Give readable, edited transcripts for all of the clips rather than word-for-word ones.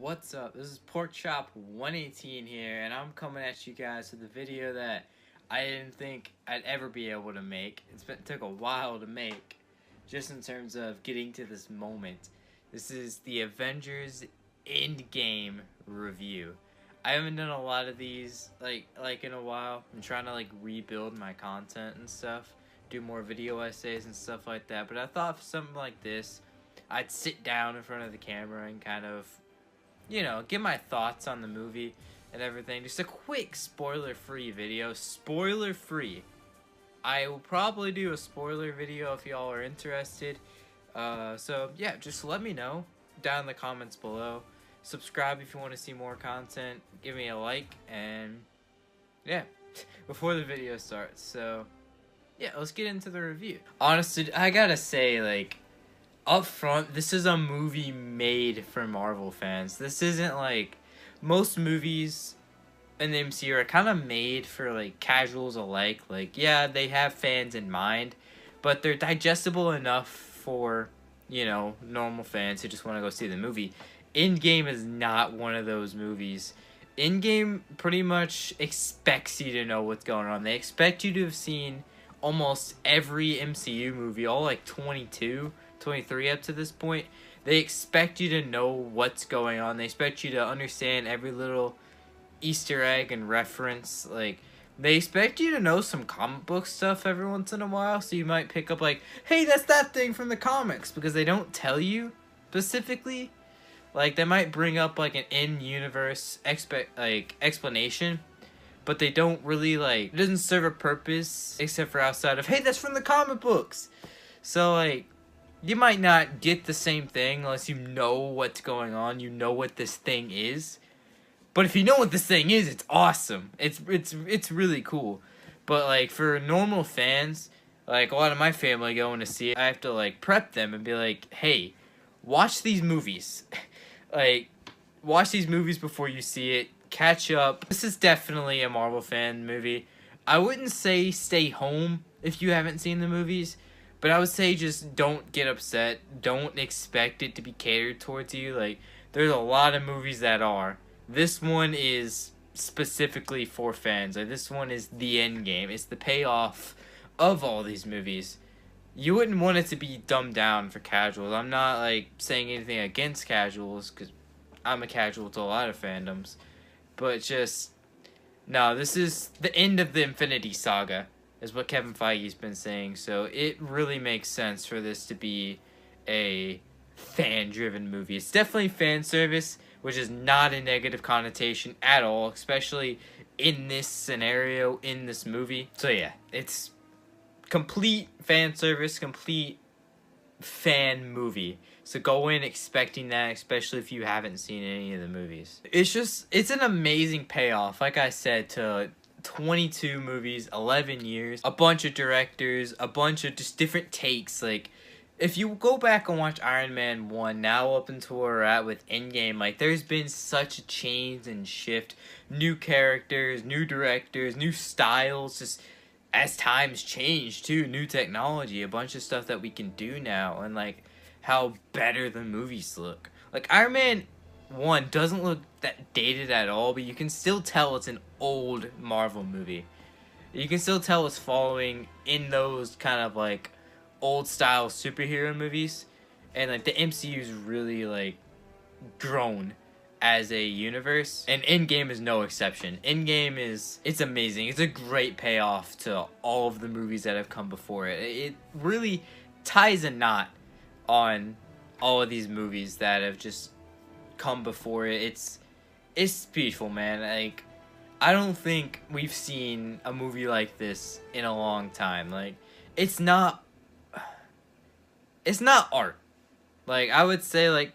What's up? This is Porkchop 118 here, and I'm coming at you guys with a video that I didn't think I'd ever be able to make. It took a while to make, just in terms of getting to this moment. This is the Avengers Endgame review. I haven't done a lot of these like in a while. I'm trying to rebuild my content and stuff, do more video essays and stuff like that. But I thought for something like this, I'd sit down in front of the camera and kind of, give my thoughts on the movie and everything. Just a quick spoiler-free video. Spoiler-free. I will probably do a spoiler video if y'all are interested. So, yeah, just let me know down in the comments below. Subscribe if you want to see more content. Give me a like, and, yeah, before the video starts. So, yeah, let's get into the review. Honestly, I gotta say, up front, this is a movie made for Marvel fans. This isn't most movies in the MCU are kind of made for casuals alike. Yeah, they have fans in mind, but they're digestible enough for, normal fans who just want to go see the movie. Endgame is not one of those movies. Endgame pretty much expects you to know what's going on. They expect you to have seen almost every MCU movie, all 22, 23 up to this point. They expect you to know what's going on. They expect you to understand every little Easter egg and reference. They expect you to know some comic book stuff every once in a while, so you might pick up hey, that's that thing from the comics, because they don't tell you specifically. They might bring up an in-universe explanation, but they don't really it doesn't serve a purpose except for outside of, hey, that's from the comic books. So you might not get the same thing unless you know what's going on, you know what this thing is. But if you know what this thing is, it's awesome. It's really cool. But for normal fans, a lot of my family going to see it, I have to prep them and be hey, watch these movies. Watch these movies before you see it. Catch up. This is definitely a Marvel fan movie. I wouldn't say stay home if you haven't seen the movies, but I would say just don't get upset. Don't expect it to be catered towards you. There's a lot of movies that are. This one is specifically for fans. This one is the end game. It's the payoff of all these movies. You wouldn't want it to be dumbed down for casuals. I'm not saying anything against casuals, because I'm a casual to a lot of fandoms. But just, no, this is the end of the Infinity Saga, is what Kevin Feige's been saying. So it really makes sense for this to be a fan-driven movie. It's definitely fan service, which is not a negative connotation at all, especially in this scenario, in this movie. So yeah, it's complete fan service, complete fan movie. So go in expecting that, especially if you haven't seen any of the movies. It's an amazing payoff, like I said, to 22 movies, 11 years, a bunch of directors, a bunch of just different takes. If you go back and watch Iron Man 1, now up until where we're at with Endgame, there's been such a change and shift. New characters, new directors, new styles, just as times change too, new technology, a bunch of stuff that we can do now, and how better the movies look. Iron Man 1 doesn't look that dated at all, but you can still tell it's an old Marvel movie. You can still tell it's following in those kind of old style superhero movies, and the MCU's really grown as a universe, and Endgame is no exception. Endgame it's amazing. It's a great payoff to all of the movies that have come before it. It really ties a knot on all of these movies that have just come before it. It's beautiful, man. I don't think we've seen a movie like this in a long time. It's not art. I would say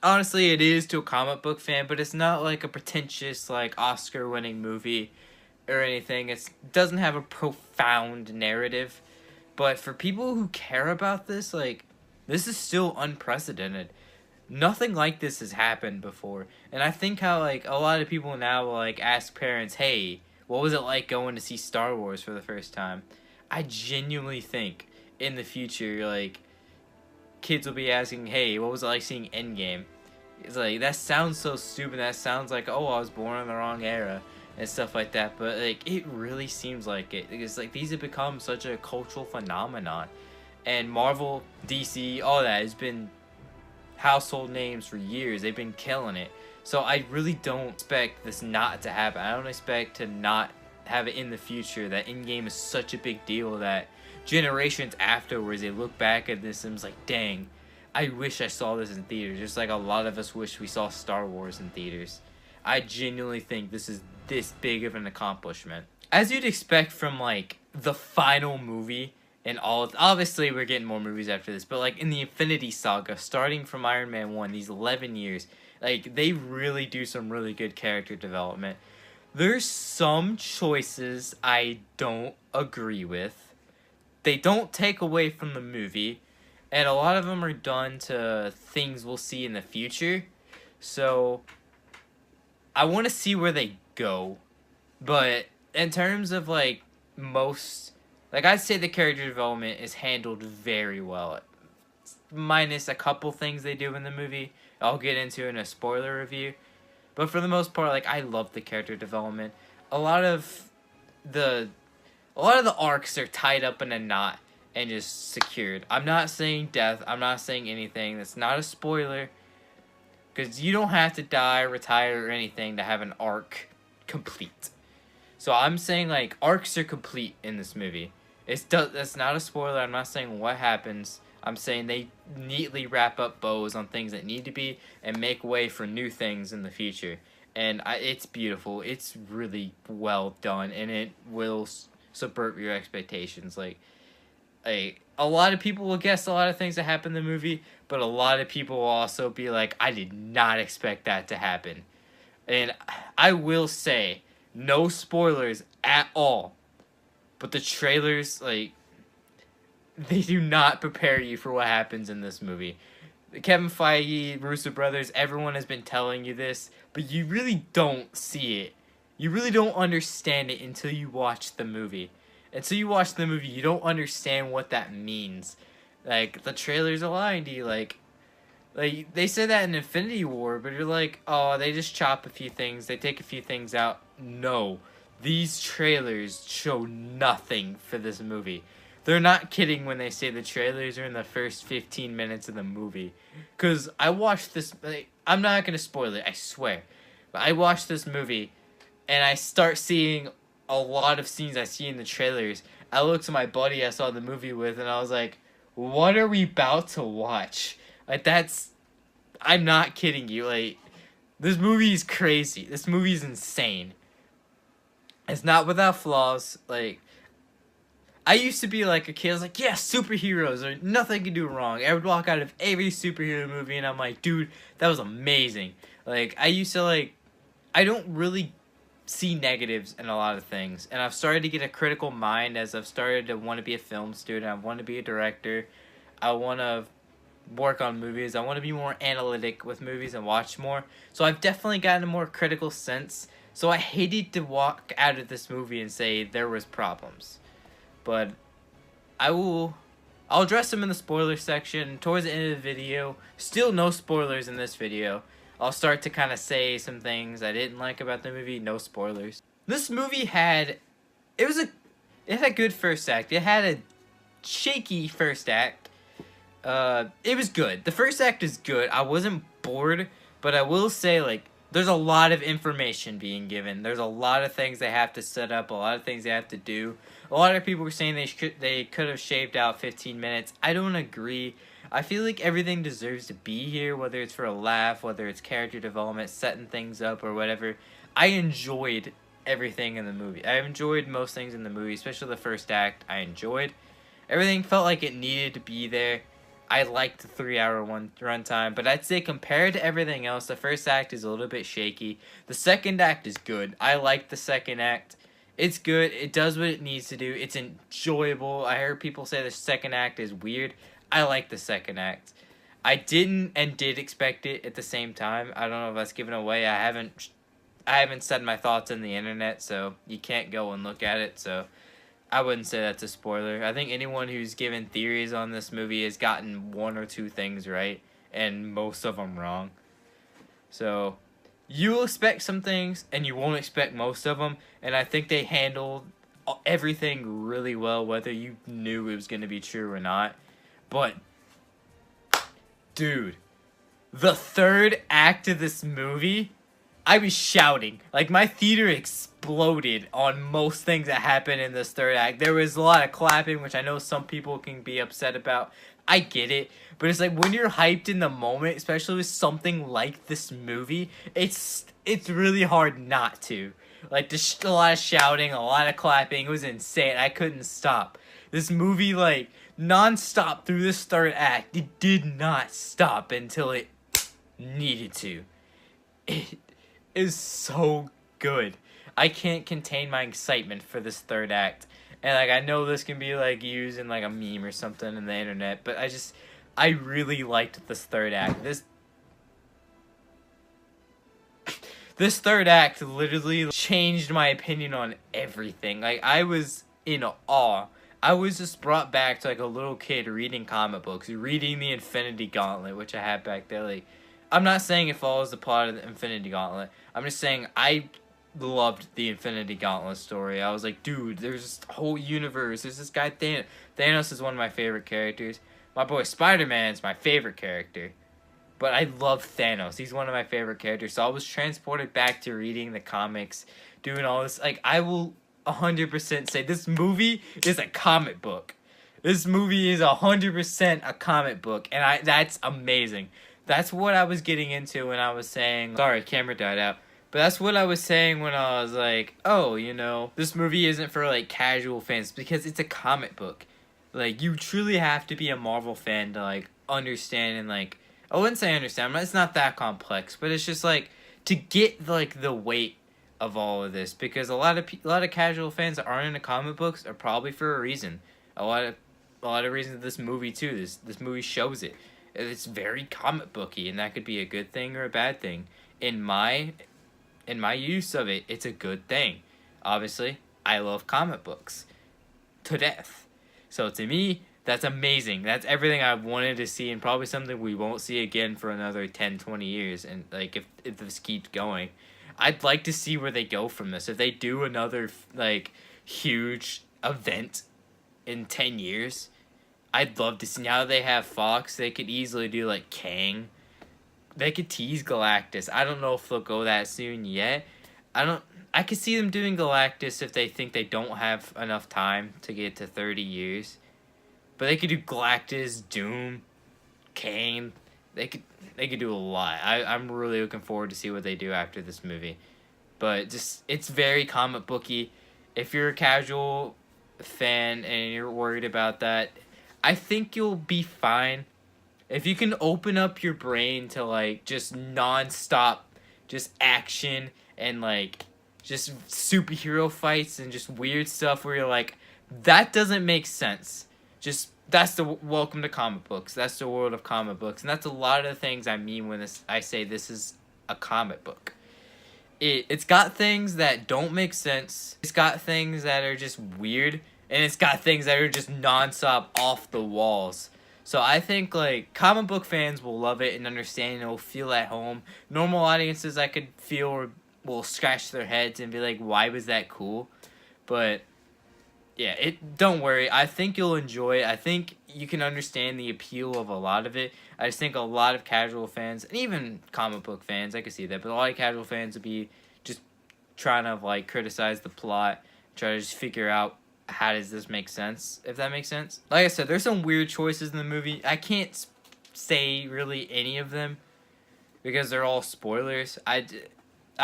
honestly, it is to a comic book fan, but it's not a pretentious Oscar-winning movie or anything. It doesn't have a profound narrative, but for people who care about this, this is still unprecedented. Nothing like this has happened before, and I think how a lot of people now will ask parents, hey, what was it like going to see Star Wars for the first time? I genuinely think in the future kids will be asking, hey, what was it like seeing Endgame? It's like, that sounds so stupid. That sounds like, oh, I was born in the wrong era and stuff like that. But like, it really seems like it. It's like these have become such a cultural phenomenon, and Marvel, DC, all that has been household names for years. They've been killing it. So I really don't expect this not to happen. I don't expect to not have it in the future. That Endgame is such a big deal that generations afterwards they look back at this and it's like, dang, I wish I saw this in theaters. Just like a lot of us wish we saw Star Wars in theaters. I genuinely think this is this big of an accomplishment. As you'd expect from like the final movie and all of, obviously we're getting more movies after this, but like in the Infinity Saga, starting from Iron Man 1, these 11 years, like they really do some really good character development. There's some choices I don't agree with. They don't take away from the movie, and a lot of them are done to things we'll see in the future. So I want to see where they go. But in terms of like most, like I'd say the character development is handled very well, minus a couple things they do in the movie I'll get into in a spoiler review. But for the most part, like I love the character development. A lot of the arcs are tied up in a knot and just secured. I'm not saying death. I'm not saying anything. That's not a spoiler. Because you don't have to die, retire, or anything to have an arc complete. So I'm saying like arcs are complete in this movie. That's not a spoiler. I'm not saying what happens. I'm saying they neatly wrap up bows on things that need to be and make way for new things in the future. And it's beautiful. It's really well done, and it will subvert your expectations. Like a lot of people will guess a lot of things that happen in the movie, but a lot of people will also be like, I did not expect that to happen. And I will say, no spoilers at all, but the trailers, like, they do not prepare you for what happens in this movie. Kevin Feige, Russo brothers, everyone has been telling you this, but you really don't see it. You really don't understand it until you watch the movie. Until you watch the movie, you don't understand what that means. Like, the trailers are lying to you. Like they said that in Infinity War, but you're like, oh, they just chop a few things. They take a few things out. No. These trailers show nothing for this movie. They're not kidding when they say the trailers are in the first 15 minutes of the movie. Because I watched this... I'm not going to spoil it, I swear. But I watched this movie, and I start seeing a lot of scenes I see in the trailers. I looked to my buddy I saw the movie with, and I was like, what are we about to watch? Like, that's... I'm not kidding you. Like, this movie is crazy. This movie is insane. It's not without flaws. Like, I used to be like a kid. I was like, yeah, superheroes are nothing can do wrong. I would walk out of every superhero movie and I'm like, dude, that was amazing. Like, I used to like, I don't really see negatives in a lot of things. And I've started to get a critical mind as I've started to want to be a film student. I want to be a director. I want to work on movies. I want to be more analytic with movies and watch more. So I've definitely gotten a more critical sense. So I hated to walk out of this movie and say there was problems. But I'll address them in the spoiler section towards the end of the video. Still no spoilers in this video. I'll start to kind of say some things I didn't like about the movie. No spoilers. This movie had... It had a good first act. It had a shaky first act. It was good. The first act is good. I wasn't bored. But I will say, like, there's a lot of information being given. There's a lot of things they have to set up. A lot of things they have to do. A lot of people were saying they could have shaved out 15 minutes. I don't agree. I feel like everything deserves to be here, whether it's for a laugh, whether it's character development, setting things up, or whatever. I enjoyed everything in the movie. I enjoyed most things in the movie, especially the first act. I enjoyed. Everything felt like it needed to be there. I liked the 3-hour runtime, but I'd say compared to everything else, the first act is a little bit shaky. The second act is good. I like the second act. It's good. It does what it needs to do. It's enjoyable. I heard people say the second act is weird. I like the second act. I didn't and did expect it at the same time. I don't know if that's given away. I haven't said my thoughts on the internet, so you can't go and look at it, so I wouldn't say that's a spoiler. I think anyone who's given theories on this movie has gotten one or two things right, and most of them wrong. So you'll expect some things and you won't expect most of them, and I think they handled everything really well, whether you knew it was going to be true or not. But dude, the third act of this movie, I was shouting. Like, my theater exploded on most things that happened in this third act. There was a lot of clapping, which I know some people can be upset about. I get it. But it's like, when you're hyped in the moment, especially with something like this movie, it's really hard not to. Like, there's a lot of shouting, a lot of clapping. It was insane. I couldn't stop. This movie, like, non-stop through this third act, it did not stop until it needed to. It is so good. I can't contain my excitement for this third act. And, like, I know this can be, like, used in, like, a meme or something in the internet, but I really liked this third act. This third act literally changed my opinion on everything. Like, I was in awe. I was just brought back to, like, a little kid reading comic books, reading the Infinity Gauntlet, which I had back there. Like, I'm not saying it follows the plot of the Infinity Gauntlet. I'm just saying I loved the Infinity Gauntlet story. I was like, dude, there's this whole universe. There's this guy Thanos. Thanos is one of my favorite characters. My boy Spider-Man's my favorite character. But I love Thanos. He's one of my favorite characters. So I was transported back to reading the comics, doing all this. Like, I will 100% say this movie is a comic book. This movie is 100% a comic book. And that's amazing. That's what I was getting into when I was saying... Sorry, camera died out. But that's what I was saying when I was like, oh, you know, this movie isn't for, like, casual fans. Because it's a comic book. Like, you truly have to be a Marvel fan to, like, understand and, like... I wouldn't say understand, but it's not that complex. But it's just, like, to get, like, the weight of all of this. Because a lot of casual fans that aren't into comic books are probably for a reason. A lot of reasons this movie, too. This movie shows it. It's very comic booky, and that could be a good thing or a bad thing. In my use of it, it's a good thing. Obviously, I love comic books to death. So to me, that's amazing. That's everything I've wanted to see, and probably something we won't see again for another 10, 20 years. And, like, if this keeps going, I'd like to see where they go from this. If they do another, like, huge event in 10 years, I'd love to see. Now they have Fox, they could easily do, like, Kang. They could tease Galactus. I don't know if they'll go that soon yet. I could see them doing Galactus if they think they don't have enough time to get to 30 years. But they could do Galactus, Doom, Kane. They could do a lot. I'm really looking forward to see what they do after this movie. But just, it's very comic booky. If you're a casual fan and you're worried about that, I think you'll be fine. If you can open up your brain to, like, just non-stop, just action and, like, just superhero fights and just weird stuff where you're like, that doesn't make sense. Just, that's the welcome to comic books. That's the world of comic books. And that's a lot of the things I mean when I say this is a comic book. It's got things that don't make sense. It's got things that are just weird. And it's got things that are just non-stop off the walls. So I think, like, comic book fans will love it and understand and will feel at home. Normal audiences, I could feel, will scratch their heads and be like, why was that cool? But yeah, don't worry. I think you'll enjoy it. I think you can understand the appeal of a lot of it. I just think a lot of casual fans, and even comic book fans, I can see that, but a lot of casual fans would be just trying to, like, criticize the plot, try to just figure out how does this make sense, if that makes sense. Like I said, there's some weird choices in the movie. I can't say really any of them because they're all spoilers. I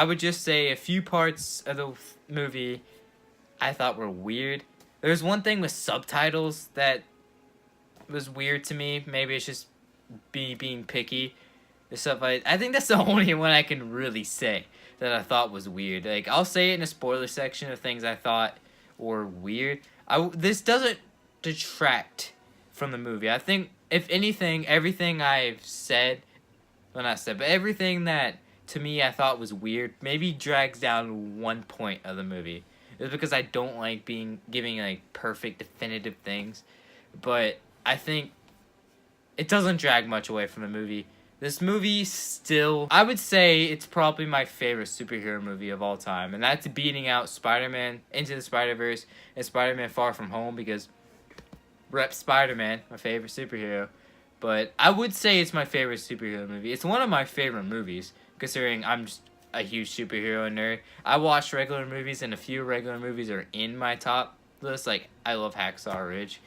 would just say a few parts of the movie I thought were weird. There's one thing with subtitles that was weird to me. Maybe it's just being picky. The stuff I think that's the only one I can really say that I thought was weird. Like, I'll say it in a spoiler section of things I thought were weird. This doesn't detract from the movie. I think, if anything, everything I've said, well, not said, but everything that, to me, I thought was weird, maybe drags down 1 point of the movie. It's because I don't like giving, like, perfect, definitive things. But I think it doesn't drag much away from the movie. This movie still, I would say it's probably my favorite superhero movie of all time. And that's beating out Spider-Man Into the Spider-Verse and Spider-Man Far From Home, because rep Spider-Man, my favorite superhero. But I would say it's my favorite superhero movie. It's one of my favorite movies, considering I'm just a huge superhero nerd. I watch regular movies, and a few regular movies are in my top list. Like, I love Hacksaw Ridge.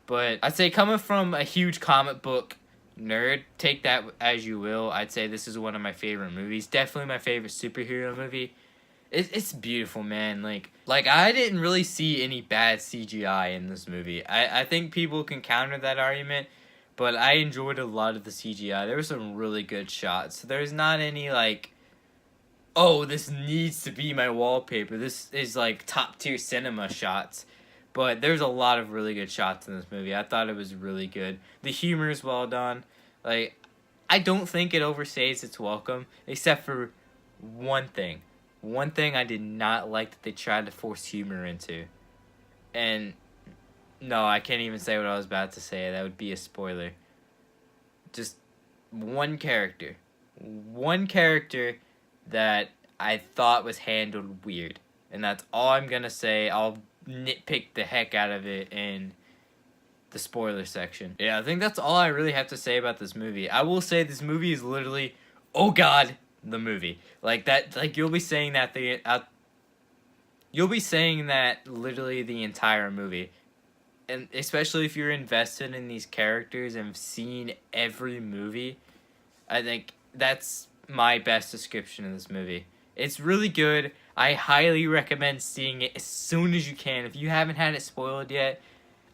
But I'd say, coming from a huge comic book nerd, take that as you will, I'd say this is one of my favorite movies. Definitely my favorite superhero movie. It's beautiful, man. Like I didn't really see any bad CGI in this movie. I think people can counter that argument, but I enjoyed a lot of the CGI. There were some really good shots. There's not any like, oh, this needs to be my wallpaper. This is like top tier cinema shots. But there's a lot of really good shots in this movie. I thought it was really good. The humor is well done. Like, I don't think it overstays its welcome, except for one thing. One thing I did not like that they tried to force humor into. And no, I can't even say what I was about to say. That would be a spoiler. Just one character. One character that I thought was handled weird. And that's all I'm going to say. I'll nitpick the heck out of it in the spoiler section. Yeah, I think that's all I really have to say about this movie. I will say this movie is literally, oh god, the movie. Like that, like you'll be saying that literally the entire movie. And especially if you're invested in these characters and have seen every movie, I think that's my best description of this movie. It's really good. I highly recommend seeing it as soon as you can. If you haven't had it spoiled yet,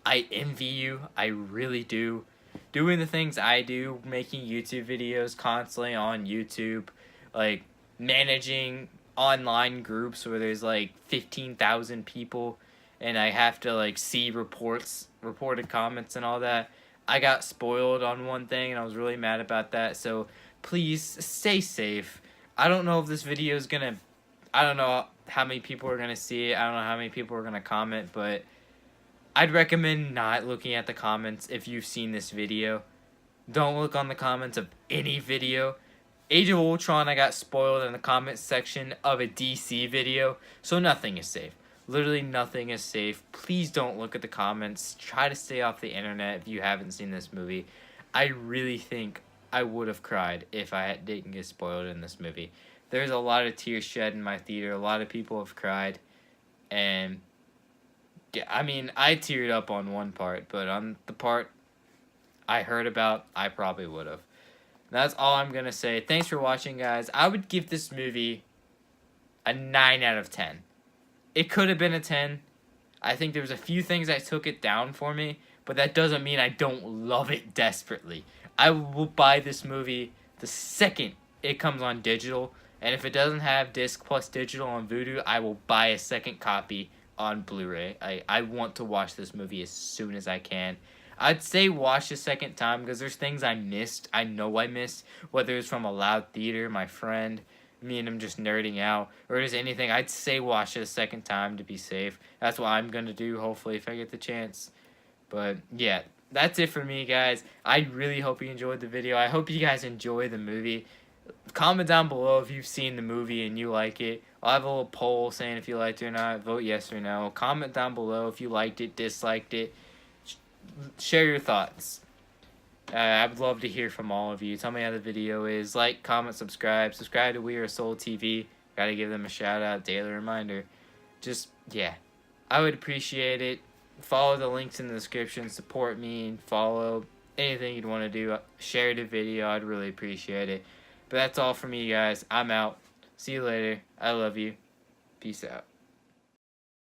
I envy you. I really do. Doing the things I do, making YouTube videos constantly on YouTube, like managing online groups where there's like 15,000 people, and I have to like see reported comments and all that. I got spoiled on one thing, and I was really mad about that. So please stay safe. I don't know if this video is gonna, I don't know how many people are gonna see it. I don't know how many people are gonna comment, but I'd recommend not looking at the comments if you've seen this video. Don't look on the comments of any video. Age of Ultron, I got spoiled in the comment section of a DC video, so nothing is safe. Literally nothing is safe. Please don't look at the comments. Try to stay off the internet if you haven't seen this movie. I really think I would have cried if I didn't get spoiled in this movie. There's a lot of tears shed in my theater. A lot of people have cried. And, yeah, I mean, I teared up on one part. But on the part I heard about, I probably would have. That's all I'm going to say. Thanks for watching, guys. I would give this movie a 9 out of 10. It could have been a 10. I think there was a few things that took it down for me. But that doesn't mean I don't love it desperately. I will buy this movie the second it comes on digital. And if it doesn't have disc plus digital on Vudu, I will buy a second copy on Blu-ray. I want to watch this movie as soon as I can. I'd say watch a second time because there's things I missed. I know I missed. Whether it's from a loud theater, my friend, me and him just nerding out, or just anything. I'd say watch it a second time to be safe. That's what I'm going to do, hopefully, if I get the chance. But, yeah. That's it for me, guys. I really hope you enjoyed the video. I hope you guys enjoy the movie. Comment down below if you've seen the movie and you like it. I'll have a little poll saying if you liked it or not. Vote yes or no. Comment down below if you liked it, disliked it. Share your thoughts. I would love to hear from all of you. Tell me how the video is. Like, comment, subscribe. Subscribe to We Are Soul TV. Gotta give them a shout out. Daily reminder. Just, yeah. I would appreciate it. Follow the links in the description. Support me. Follow anything you'd want to do. Share the video. I'd really appreciate it. But that's all for me, guys. I'm out. See you later. I love you. Peace out.